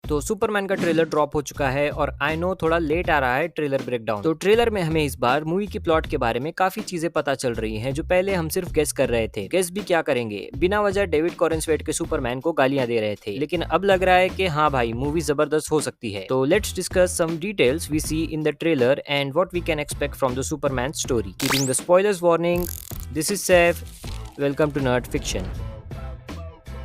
तो सुपरमैन का trailer drop हो चुका है और आई नो थोड़ा लेट आ रहा है ट्रेलर ब्रेकडाउन। तो ट्रेलर में हमें इस बार मूवी की प्लॉट के बारे में काफी चीजें पता चल रही हैं जो पहले हम सिर्फ गेस कर रहे थे। गेस भी क्या करेंगे, बिना वजह डेविड कॉरेंसवेट के सुपरमैन को गालियां दे रहे थे, लेकिन अब लग रहा है कि हाँ भाई मूवी जबरदस्त हो सकती है। तो let's discuss some details we see in the trailer and what we can expect from the Superman story. Keeping the spoilers warning, this is safe, welcome to nerd fiction.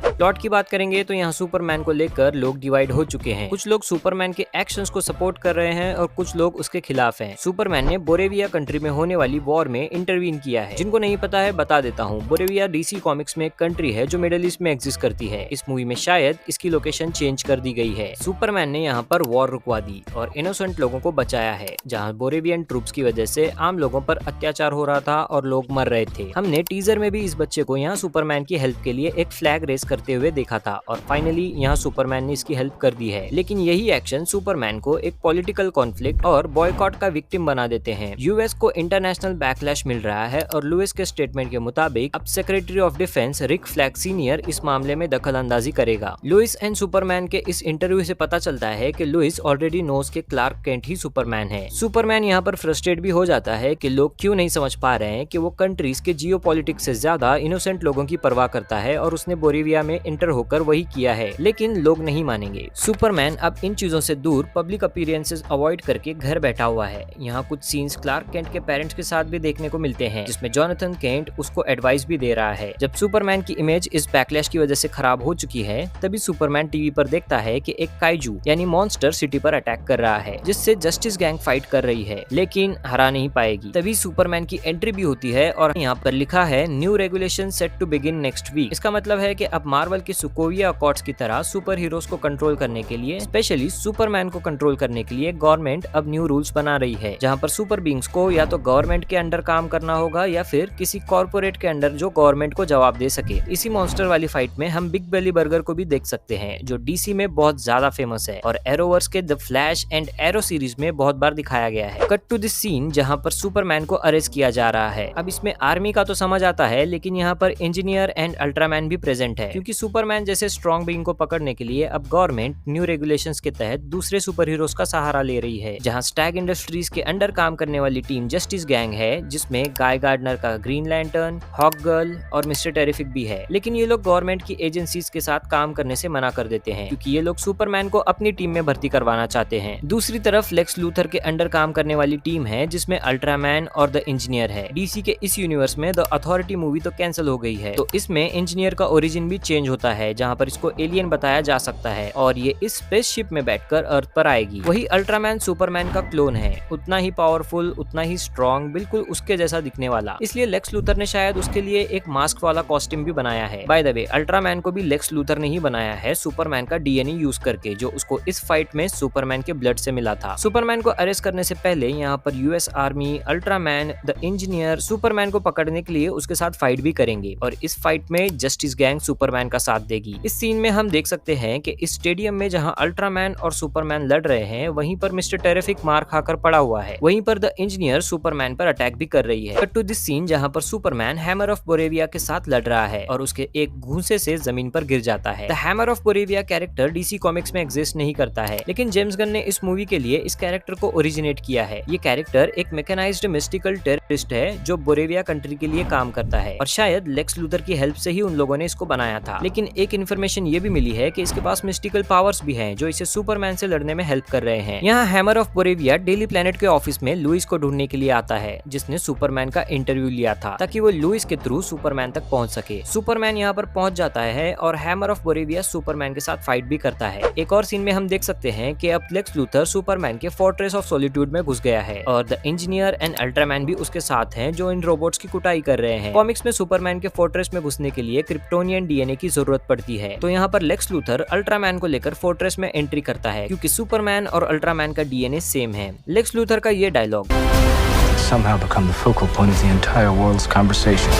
Plot की बात करेंगे तो यहाँ सुपरमैन को लेकर लोग divide हो चुके हैं। कुछ लोग सुपरमैन के एक्शंस को सपोर्ट कर रहे हैं और कुछ लोग उसके खिलाफ हैं। सुपरमैन ने बोरेविया कंट्री में होने वाली वॉर में इंटरवीन किया है। जिनको नहीं पता है बता देता हूँ, बोरेविया डीसी कॉमिक्स में एक कंट्री है जो मिडिल ईस्ट में एग्जिस्ट करती है। इस मूवी में शायद इसकी लोकेशन चेंज कर दी गई है। सुपरमैन ने यहाँ पर वॉर रुकवा दी और इनोसेंट लोगों को बचाया है, जहाँ बोरेवियन ट्रूप्स की वजह से आम लोगों पर अत्याचार हो रहा था और लोग मर रहे थे। हमने टीजर में भी इस बच्चे को यहाँ सुपरमैन की हेल्प के लिए एक फ्लैग रेस करते हुए देखा था और फाइनली यहाँ सुपरमैन ने इसकी हेल्प कर दी है। लेकिन यही एक्शन सुपरमैन को एक पॉलिटिकल कॉन्फ्लिक्ट और बॉयकॉट का विक्टिम बना देते हैं। यूएस को इंटरनेशनल बैकलैश मिल रहा है और लुइस के स्टेटमेंट के मुताबिक अब secretary of defence Rick Flag senior इस मामले में दखल अंदाजी करेगा। लुइस एंड सुपरमैन के इस इंटरव्यू से पता चलता है कि लुइस ऑलरेडी नोज के क्लार्क केंट ही सुपरमैन है। सुपरमैन यहाँ पर फ्रस्ट्रेट भी हो जाता है कि लोग क्यों नहीं समझ पा रहे हैं कि वो कंट्रीज के जियोपॉलिटिक्स से ज्यादा इनोसेंट लोगों की परवाह करता है और उसने बोरेविया में इंटर होकर वही किया है, लेकिन लोग नहीं मानेंगे। सुपरमैन अब इन चीजों से दूर पब्लिक अपीयरेंसेस अवॉइड करके घर बैठा हुआ है। यहाँ कुछ सीन्स क्लार्क केंट के पेरेंट्स के साथ भी देखने को मिलते हैं, जिसमें जोनाथन केंट उसको एडवाइस भी दे रहा है। जब सुपरमैन की इमेज इस बैकलैश की वजह से खराब हो चुकी है, तभी सुपरमैन टीवी पर देखता है कि एक काइजू यानी मॉन्स्टर सिटी पर अटैक कर रहा है, जिससे जस्टिस गैंग फाइट कर रही है, लेकिन हरा नहीं पाएगी। तभी सुपरमैन की एंट्री भी होती है और यहाँ पर लिखा है new regulation set to begin next week. इसका मतलब है कि अब मार्वल के सुकोविया अकॉर्ड्स की तरह सुपर हीरोज को कंट्रोल करने के लिए, स्पेशली सुपरमैन को कंट्रोल करने के लिए गवर्नमेंट अब न्यू रूल्स बना रही है, जहां पर सुपर बीइंग्स को या तो गवर्नमेंट के अंडर काम करना होगा या फिर किसी कॉर्पोरेट के अंडर जो गवर्नमेंट को जवाब दे सके। इसी मॉन्स्टर वाली फाइट में हम बिग बेली बर्गर को भी देख सकते हैं, जो डीसी में बहुत ज्यादा फेमस है और एरोवर्स के the flash and arrow series में बहुत बार दिखाया गया है। कट टू दिस सीन जहां पर सुपरमैन को अरेस्ट किया जा रहा है। अब इसमें आर्मी का तो समझ आता है, लेकिन यहाँ पर इंजीनियर एंड अल्ट्रामैन भी प्रेजेंट है, क्योंकि सुपरमैन जैसे स्ट्रॉन्ग बीइंग को पकड़ने के लिए अब गवर्नमेंट न्यू रेगुलेशंस के तहत दूसरे सुपर हीरोज का सहारा ले रही है। जहां स्टैग इंडस्ट्रीज के अंडर काम करने वाली टीम जस्टिस गैंग है, जिसमें गाय गार्डनर का ग्रीन लैंटर्न, हॉक गर्ल और मिस्टर टेरिफिक भी है। लेकिन ये लोग गवर्नमेंट की एजेंसीज के साथ काम करने से मना कर देते हैं, क्योंकि ये लोग सुपरमैन को अपनी टीम में भर्ती करवाना चाहते हैं। दूसरी तरफ लेक्स लूथर के अंडर काम करने वाली टीम है, जिसमें अल्ट्रामैन और द इंजीनियर है। डीसी के इस यूनिवर्स में द अथॉरिटी मूवी तो कैंसिल हो गई है, तो इसमें इंजीनियर का ओरिजिन भी चेंज होता है, जहाँ पर इसको एलियन बताया जा सकता है और ये इस स्पेसशिप में बैठकर अर्थ पर आएगी। वही अल्ट्रामैन सुपरमैन का क्लोन है, उतना ही पावरफुल, उतना ही स्ट्रॉन्ग, बिल्कुल उसके जैसा दिखने वाला। इसलिए लेक्स लूथर ने शायद उसके लिए एक मास्क वाला कॉस्ट्यूम भी बनाया है। बाय द वे, अल्ट्रामैन को भी लेक्स लूथर ने ही बनाया है, सुपरमैन का डीएनए यूज करके, जो उसको इस फाइट में सुपरमैन के ब्लड से मिला था। सुपरमैन को अरेस्ट करने से पहले यहाँ पर US army, Ultraman, the engineer Superman को पकड़ने के लिए उसके साथ फाइट भी करेंगे और इस फाइट में जस्टिस गैंग सुपरमैन का साथ देगी। इस सीन में हम देख सकते हैं कि इस स्टेडियम में जहां अल्ट्रामैन और सुपरमैन लड़ रहे हैं, वहीं पर मिस्टर टेरिफिक मार खाकर पड़ा हुआ है। वहीं पर द इंजीनियर सुपरमैन पर अटैक भी कर रही है। कट टू दिस सीन जहां पर सुपरमैन हैमर ऑफ बोरेविया के साथ लड़ रहा है और उसके एक घूंसे से जमीन पर गिर जाता है। The hammer of Boravia character DC comics में एग्जिस्ट नहीं करता है, लेकिन जेम्स गन ने इस मूवी के लिए इस कैरेक्टर को ओरिजिनेट किया है। ये कैरेक्टर एक मैकेनाइज्ड मिस्टिकल टेररिस्ट है जो बोरेविया कंट्री के लिए काम करता है और शायद लेक्स लूथर की हेल्प से ही उन लोगों ने इसको बनाया था। लेकिन एक इन्फॉर्मेशन ये भी मिली है कि इसके पास मिस्टिकल पावर्स भी हैं, जो इसे सुपरमैन से लड़ने में हेल्प कर रहे हैं। यहाँ हैमर ऑफ बोरेविया डेली प्लेनेट के ऑफिस में लुइस को ढूंढने के लिए आता है, जिसने सुपरमैन का इंटरव्यू लिया था, ताकि वो लुइस के थ्रू सुपरमैन तक पहुंच सके। सुपरमैन यहाँ पर पहुंच जाता है और हैमर ऑफ बोरेविया सुपरमैन के साथ फाइट भी करता है। एक और सीन में हम देख सकते हैं कि अब लेक्स लूथर सुपरमैन के फोर्ट्रेस ऑफ सॉलिट्यूड में घुस गया है और द इंजीनियर एंड अल्ट्रामैन भी उसके साथ हैं, जो इन रोबोट्स की कुटाई कर रहे हैं। कॉमिक्स में सुपरमैन के फोर्ट्रेस में घुसने के लिए क्रिप्टोनियन डीएनए की जरूरत पड़ती है, तो यहाँ पर लेक्स लूथर अल्ट्रामैन को लेकर फोर्ट्रेस में एंट्री करता है, क्योंकि सुपरमैन और अल्ट्रामैन का डीएनए सेम है। लेक्स लूथर का ये dialogue somehow become the focal point of the entire world's conversation.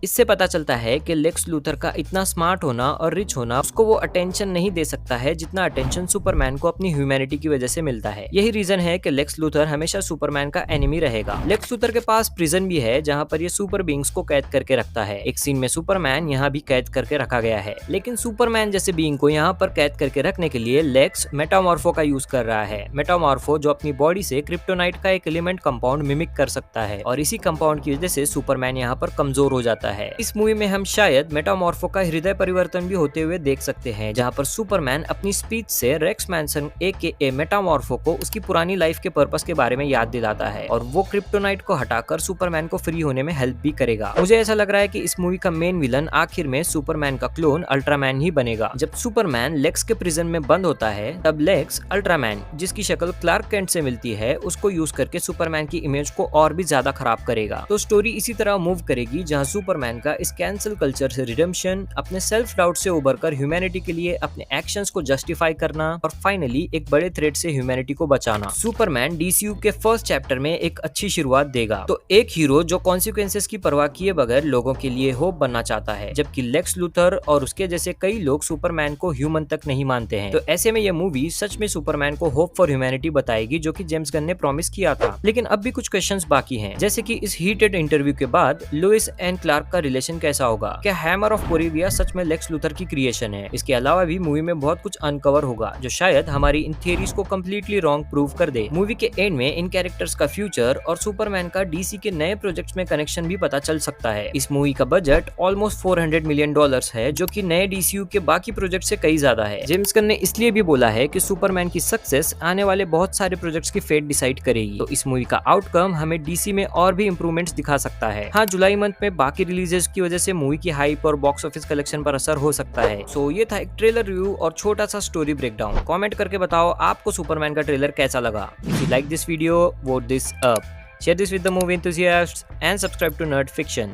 इससे पता चलता है कि लेक्स लूथर का इतना स्मार्ट होना और रिच होना उसको वो अटेंशन नहीं दे सकता है जितना अटेंशन सुपरमैन को अपनी ह्यूमैनिटी की वजह से मिलता है। यही रीजन है कि लेक्स लूथर हमेशा सुपरमैन का एनिमी रहेगा। लेक्स लूथर के पास प्रिजन भी है जहाँ पर ये सुपर बीइंग्स को कैद करके रखता है। एक सीन में सुपरमैन यहाँ भी कैद करके रखा गया है, लेकिन सुपरमैन जैसे बीइंग को यहाँ पर कैद करके रखने के लिए लेक्स मेटामॉर्फो का यूज कर रहा है। मेटामॉर्फो जो अपनी बॉडी से क्रिप्टोनाइट का एक एलिमेंट कंपाउंड मिमिक कर सकता है और इसी कंपाउंड की वजह से सुपरमैन यहाँ पर कमजोर हो जाता है। इस मूवी में हम शायद मेटामॉर्फो का हृदय परिवर्तन भी होते हुए देख सकते हैं, जहाँ पर सुपरमैन अपनी स्पीच से रेक्स मैनसन AKA मेटामॉर्फो को उसकी पुरानी लाइफ के पर्पस के बारे में याद दिलाता है और वो क्रिप्टोनाइट को हटाकर सुपरमैन को फ्री होने में हेल्प भी करेगा। मुझे ऐसा लग रहा है कि इस मूवी का मेन विलन आखिर में सुपरमैन का क्लोन अल्ट्रामैन ही बनेगा। जब सुपरमैन लेक्स के प्रिजन में बंद होता है तब लेक्स अल्ट्रामैन, जिसकी शक्ल क्लार्क केंट से मिलती है, उसको यूज करके सुपरमैन की इमेज को और भी ज्यादा खराब करेगा। तो स्टोरी इसी तरह मूव करेगी जहाँ सुपरमैन का इस कैंसिल कल्चर से रिडेम्पशन, अपने सेल्फ डाउट से उबरकर ह्यूमैनिटी के लिए अपने एक्शंस को जस्टिफाई करना और फाइनली एक बड़े थ्रेट से ह्यूमैनिटी को बचाना। सुपरमैन DCU के फर्स्ट चैप्टर में एक अच्छी शुरुआत देगा। तो एक हीरो जो कॉन्सिक्वेंसेस की परवाह किए बगैर लोगों के लिए होप बनना चाहता है, जबकि लेक्स लूथर और उसके जैसे कई लोग सुपरमैन को ह्यूमन तक नहीं मानते हैं। तो ऐसे में यह मूवी सच में सुपरमैन को होप फॉर ह्यूमैनिटी बताएगी, जो कि जेम्स गन ने प्रॉमिस किया था। लेकिन अब भी कुछ क्वेश्चंस बाकी हैं, जैसे कि इस हीटेड इंटरव्यू के बाद लुइस एंड क्लार्क का रिलेशन कैसा होगा? क्या हैमर ऑफ बोरिविया सच में लेक्स लूथर की क्रिएशन है? इसके अलावा भी मूवी में बहुत कुछ अनकवर होगा जो शायद हमारी इन थियरीज को कम्प्लीटली रॉन्ग प्रूव कर दे। मूवी के एंड में इन कैरेक्टर्स का फ्यूचर और सुपरमैन का DC के नए प्रोजेक्ट्स में कनेक्शन भी पता चल सकता है। इस मूवी का बजट ऑलमोस्ट $400 मिलियन है, जो कि नए DCU के बाकी प्रोजेक्ट से कई ज्यादा है। जेम्स गन ने इसलिए भी बोला है कि सुपरमैन की सक्सेस आने वाले बहुत सारे प्रोजेक्ट्स की फेट डिसाइड करेगी। तो इस मूवी का आउटकम हमें DC में और भी इंप्रूवमेंट्स दिखा सकता है। हाँ, जुलाई मंथ में बाकी रिलीजेस की वजह से मूवी की हाइप और बॉक्स ऑफिस कलेक्शन पर असर हो सकता है। सो ये था एक ट्रेलर रिव्यू और छोटा सा स्टोरी ब्रेकडाउन। कमेंट करके बताओ आपको सुपरमैन का ट्रेलर कैसा लगा। If you like this video, vote this up, share this with the movie enthusiasts and subscribe to Nerd Fiction.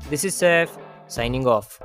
This is Saif signing off.